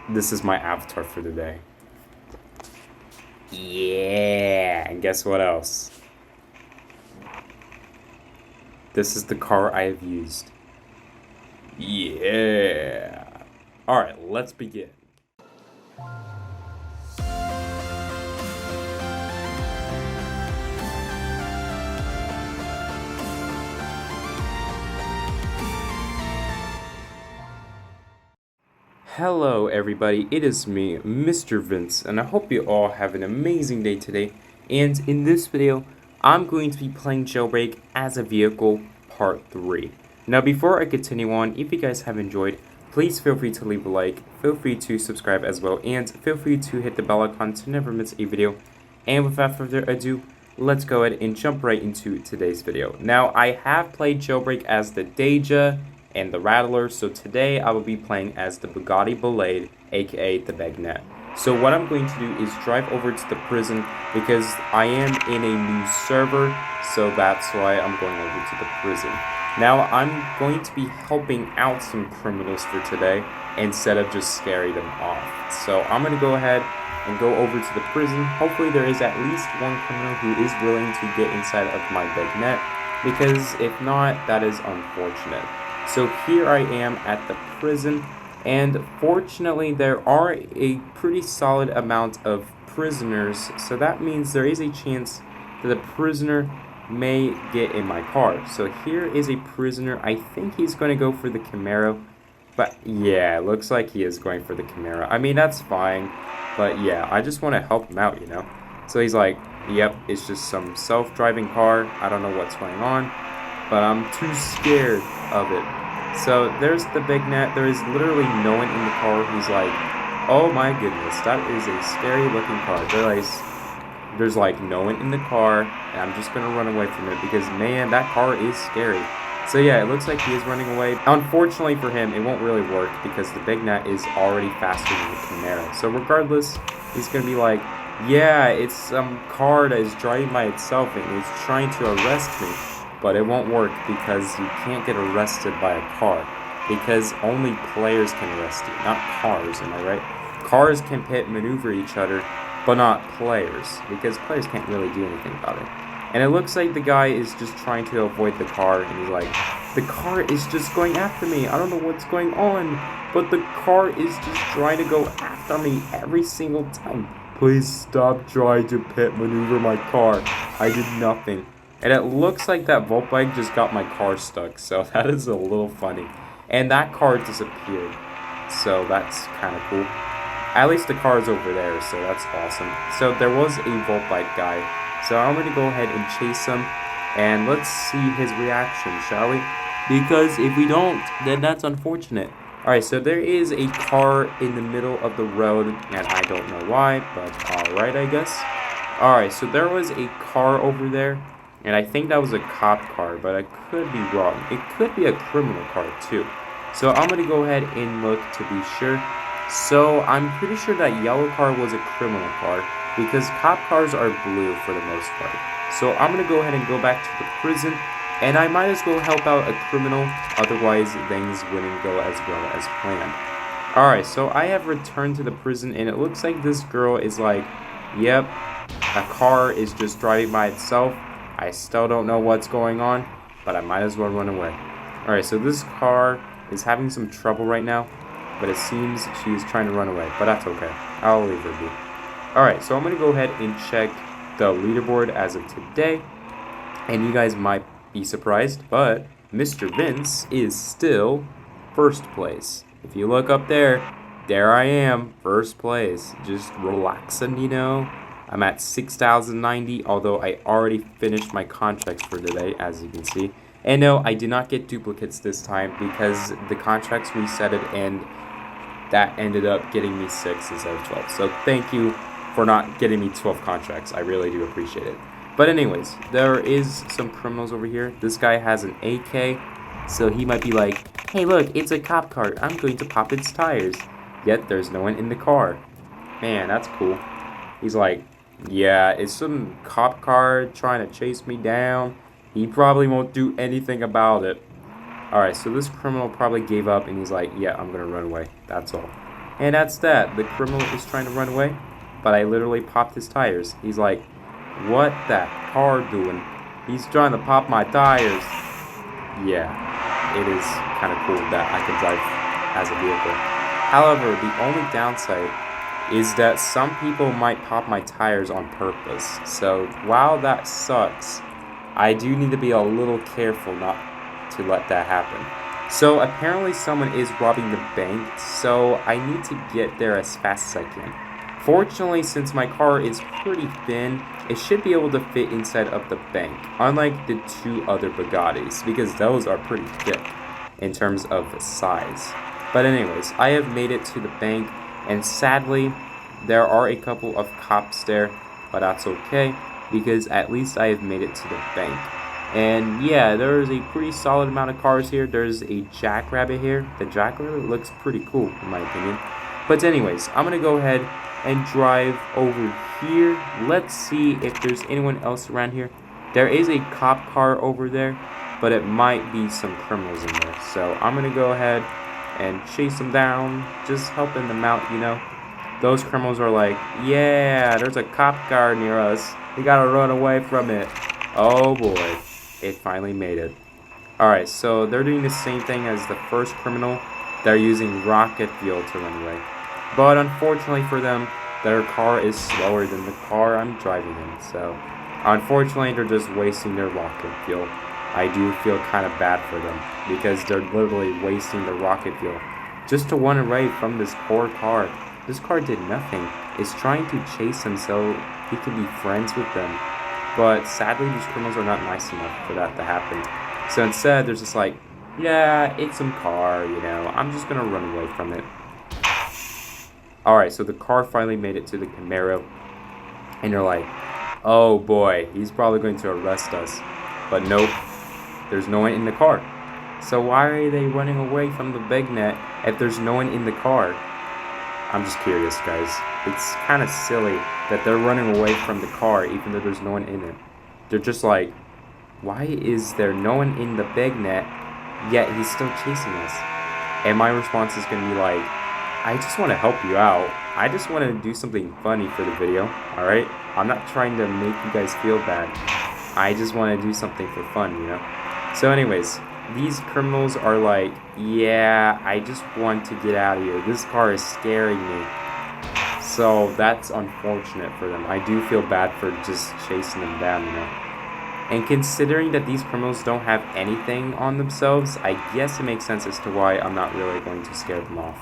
this is my avatar for the day. Yeah, and guess what else? This is the car I have used. Yeah. Alright, let's begin. Hello everybody, it is me, Mr. Vince, and I hope you all have an amazing day today. And in this video, I'm going to be playing Jailbreak as a vehicle part 3. Now before I continue on, if you guys have enjoyed, please feel free to leave a like, feel free to subscribe as well, and feel free to hit the bell icon to never miss a video. And without further ado, let's go ahead and jump right into today's video. Now I have played Jailbreak as the Deja and the Rattler, so today I will be playing as the Bugatti Beignet, aka the Beignet. So what I'm going to do is drive over to the prison because I am in a new server, so that's why I'm going over to the prison. Now I'm going to be helping out some criminals for today instead of just scaring them off. So I'm going to go ahead and go over to the prison. Hopefully there is at least one criminal who is willing to get inside of my Beignet, because if not, that is unfortunate. So here I am at the prison, and fortunately there are a pretty solid amount of prisoners, so that means there is a chance that the prisoner may get in my car. So here is a prisoner. I think he's going to go for the Camaro, but yeah, it looks like he is going for the Camaro. I mean, that's fine, but yeah, I just want to help him out, you know? So he's like, yep, it's just some self-driving car. I don't know what's going on, but I'm too scared of it. So there's the Beignet. There is literally no one in the car who's like, oh my goodness, that is a scary looking car. There's like no one in the car, and I'm just gonna run away from it because man, that car is scary. So yeah, it looks like he is running away. Unfortunately for him, it won't really work because the Beignet is already faster than the Camaro. So regardless, he's gonna be like, yeah, it's some car that is driving by itself and is trying to arrest me. But it won't work because you can't get arrested by a car, because only players can arrest you, not cars, am I right? Cars can pit maneuver each other, but not players, because players can't really do anything about it. And it looks like the guy is just trying to avoid the car, and he's like, the car is just going after me, I don't know what's going on, but the car is just trying to go after me every single time. Please stop trying to pit maneuver my car. I did nothing. And it looks like that Volt Bike just got my car stuck, so that is a little funny. And that car disappeared, so that's kind of cool. At least the car is over there, so that's awesome. So there was a Volt Bike guy, so I'm going to go ahead and chase him, and let's see his reaction, shall we? Because if we don't, then that's unfortunate. Alright, so there is a car in the middle of the road, and I don't know why, but alright, I guess. Alright, so there was a car over there. And I think that was a cop car, but I could be wrong. It could be a criminal car too. So I'm going to go ahead and look to be sure. So I'm pretty sure that yellow car was a criminal car, because cop cars are blue for the most part. So I'm going to go ahead and go back to the prison, and I might as well help out a criminal, otherwise things wouldn't go as well as planned. Alright, so I have returned to the prison, and it looks like this girl is like, yep, a car is just driving by itself. I still don't know what's going on, but I might as well run away. Alright, so this car is having some trouble right now, but it seems she's trying to run away, but that's okay. I'll leave her be. Alright, so I'm going to go ahead and check the leaderboard as of today, and you guys might be surprised, but Mr. Vince is still first place. If you look up there, there I am, first place, just relaxing, you know. I'm at 6,090, although I already finished my contracts for today, as you can see. And no, I did not get duplicates this time because the contracts resetted, and that ended up getting me 6 instead of 12. So thank you for not getting me 12 contracts. I really do appreciate it. But anyways, there is some criminals over here. This guy has an AK, so he might be like, hey look, it's a cop car. I'm going to pop its tires. Yet there's no one in the car. Man, that's cool. He's like, yeah, it's some cop car trying to chase me down. He probably won't do anything about it. Alright, so this criminal probably gave up and he's like, yeah, I'm gonna run away. That's all. And that's that. The criminal is trying to run away, but I literally popped his tires. He's like, what that car doing? He's trying to pop my tires. Yeah, it is kind of cool that I can drive as a vehicle. However, the only downside is that some people might pop my tires on purpose. So while that sucks, I do need to be a little careful not to let that happen. So apparently someone is robbing the bank, so I need to get there as fast as I can. Fortunately, since my car is pretty thin, it should be able to fit inside of the bank, unlike the two other Bugattis, because those are pretty thick in terms of size. But anyways, I have made it to the bank, and sadly, there are a couple of cops there, but that's okay, because at least I have made it to the bank. And yeah, there's a pretty solid amount of cars here. There's a jackrabbit here. The jackrabbit looks pretty cool, in my opinion. But anyways, I'm gonna go ahead and drive over here. Let's see if there's anyone else around here. There is a cop car over there, but it might be some criminals in there. So I'm gonna go ahead and chase them down, just helping them out, you know. Those criminals are like, yeah, there's a cop car near us. We gotta run away from it. Oh boy, it finally made it. Alright, so they're doing the same thing as the first criminal. They're using rocket fuel to run away. But unfortunately for them, their car is slower than the car I'm driving in. So unfortunately, they're just wasting their rocket fuel. I do feel kind of bad for them because they're literally wasting the rocket fuel just to run away from this poor car. This car did nothing. It's trying to chase him so he can be friends with them. But sadly, these criminals are not nice enough for that to happen. So instead, they're just like, yeah, it's some car, you know. I'm just going to run away from it. Alright, so the car finally made it to the Camaro. And they're like, oh boy, he's probably going to arrest us. But nope, there's no one in the car. So why are they running away from the Beignet if there's no one in the car? I'm just curious, guys. It's kind of silly that they're running away from the car even though there's no one in it. They're just like, why is there no one in the Beignet yet he's still chasing us? And my response is going to be like, I just want to help you out. I just want to do something funny for the video, alright? I'm not trying to make you guys feel bad. I just want to do something for fun, you know? So anyways, these criminals are like, yeah, I just want to get out of here. This car is scaring me. So that's unfortunate for them. I do feel bad for just chasing them down, you know? And considering that these criminals don't have anything on themselves, I guess it makes sense as to why I'm not really going to scare them off.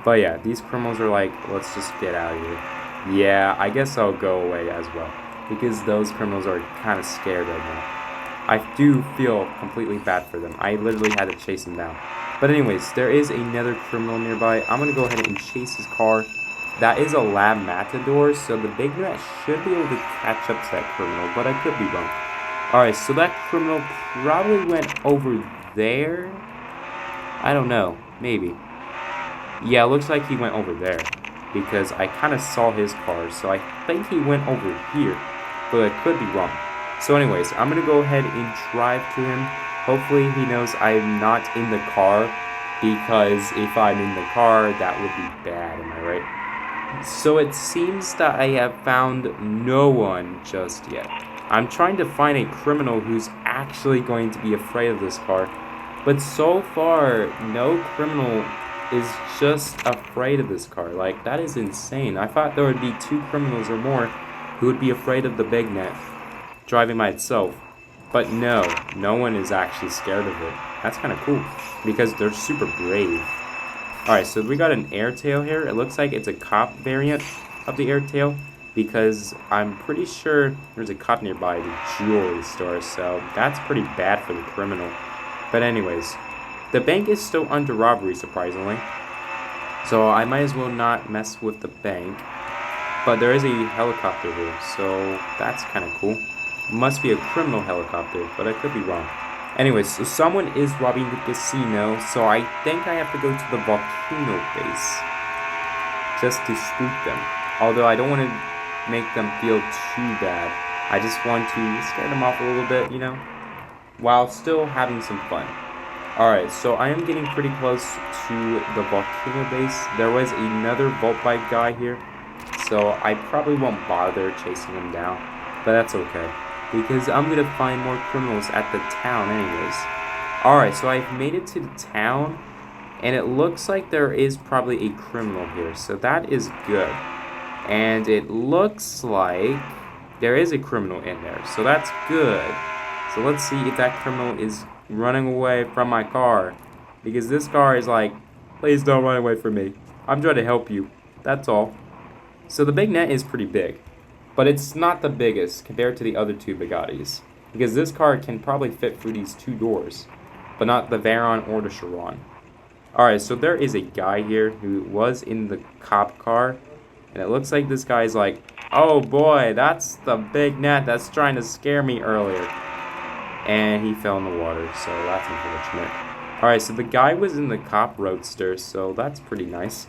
But yeah, these criminals are like, let's just get out of here. Yeah, I guess I'll go away as well, because those criminals are kind of scared right now. I do feel completely bad for them. I literally had to chase them down. But anyways, there is another criminal nearby. I'm going to go ahead and chase his car. That is a lab matador, so the Beignet should be able to catch up to that criminal, but I could be wrong. Alright, so that criminal probably went over there. I don't know. Maybe. Yeah, it looks like he went over there, because I kind of saw his car, so I think he went over here, but I could be wrong. So anyways, I'm going to go ahead and drive to him. Hopefully he knows I'm not in the car, because if I'm in the car, that would be bad, am I right? So it seems that I have found no one just yet. I'm trying to find a criminal who's actually going to be afraid of this car, but so far, no criminal is just afraid of this car. Like, that is insane. I thought there would be 2 criminals or more who would be afraid of the Beignet driving by itself. But no one is actually scared of it. That's kind of cool, because they're super brave. Alright, so we got an Airtail here. It looks like it's a cop variant of the Airtail, because I'm pretty sure there's a cop nearby the jewelry store, so that's pretty bad for the criminal. But anyways, the bank is still under robbery, surprisingly, so I might as well not mess with the bank. But there is a helicopter here, so that's kind of cool. Must be a criminal helicopter, but I could be wrong. Anyways, so someone is robbing the casino, so I think I have to go to the volcano base just to spook them. Although I don't want to make them feel too bad. I just want to scare them off a little bit, you know, while still having some fun. Alright, so I am getting pretty close to the volcano base. There was another Volt Bike guy here, so I probably won't bother chasing him down, but that's okay, because I'm gonna find more criminals at the town anyways. Alright, so I've made it to the town, and it looks like there is probably a criminal here, so that is good. And it looks like there is a criminal in there, so that's good. So let's see if that criminal is running away from my car, because this car is like, please don't run away from me. I'm trying to help you. That's all. So the Beignet is pretty big, but it's not the biggest compared to the other two Bugattis, because this car can probably fit through these two doors, but not the Veyron or the Chiron. Alright, so there is a guy here who was in the cop car, and it looks like this guy's like, oh boy, that's the Beignet that's trying to scare me earlier. And he fell in the water, so that's unfortunate. Alright, so the guy was in the cop roadster, so that's pretty nice.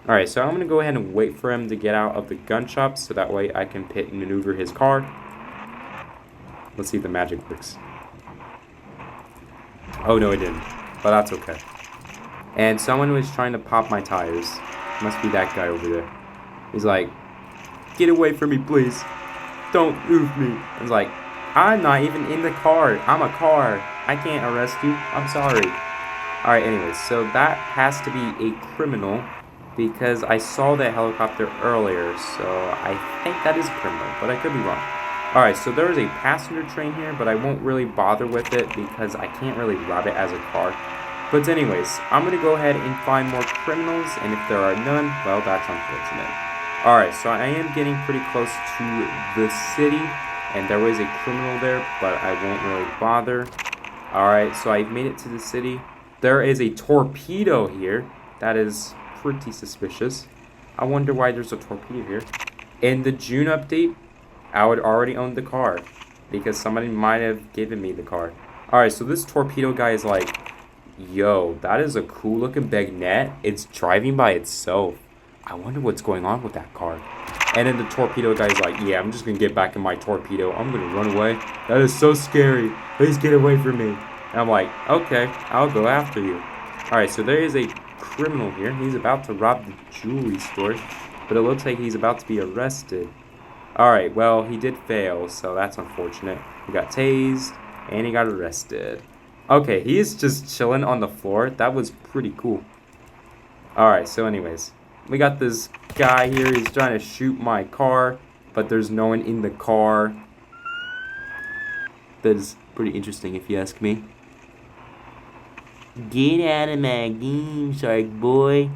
Alright, so I'm going to go ahead and wait for him to get out of the gun shop, so that way I can pit and maneuver his car. Let's see if the magic works. Oh, no, it didn't. But that's okay. And someone was trying to pop my tires. Must be that guy over there. He's like, get away from me, please. Don't oof me. I was like, I'm not even in the car. I'm a car. I can't arrest you. I'm sorry. Alright, anyways, so that has to be a criminal, because I saw that helicopter earlier, so I think that is a criminal, but I could be wrong. Alright, so there is a passenger train here, but I won't really bother with it because I can't really rob it as a car. But anyways, I'm going to go ahead and find more criminals, and if there are none, well, that's unfortunate. Alright, so I am getting pretty close to the city, and there was a criminal there, but I won't really bother. Alright, so I've made it to the city. There is a torpedo here. That is pretty suspicious. I wonder why there's a torpedo here. In the June update, I would already own the car, because somebody might have given me the car. Alright, so this torpedo guy is like, yo, that is a cool looking Beignet. It's driving by itself. I wonder what's going on with that car. And then the torpedo guy's like, yeah, I'm just gonna get back in my torpedo. I'm gonna run away. That is so scary. Please get away from me. And I'm like, okay, I'll go after you. Alright, so there is a criminal here. He's about to rob the jewelry store, but it looks like he's about to be arrested. Alright, well, he did fail, so that's unfortunate. He got tased, and he got arrested. Okay, he is just chilling on the floor. That was pretty cool. Alright, so anyways, we got this guy here. He's trying to shoot my car, but there's no one in the car. That is pretty interesting if you ask me. Get out of my game, shark boy.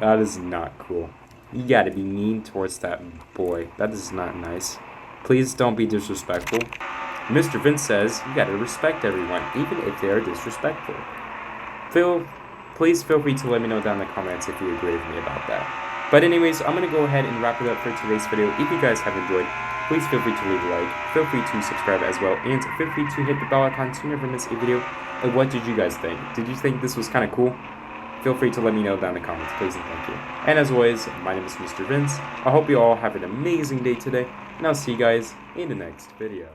That is not cool. You gotta be mean towards that boy. That is not nice. Please don't be disrespectful. Mr. Vince says you gotta respect everyone, even if they are disrespectful. Please feel free to let me know down in the comments if you agree with me about that. But anyways, I'm gonna go ahead and wrap it up for today's video. If you guys have enjoyed, please feel free to leave a like. Feel free to subscribe as well, and feel free to hit the bell icon to never miss a video. And what did you guys think? Did you think this was kind of cool? Feel free to let me know down in the comments, please and thank you. And as always, my name is Mr. Vince. I hope you all have an amazing day today, and I'll see you guys in the next video.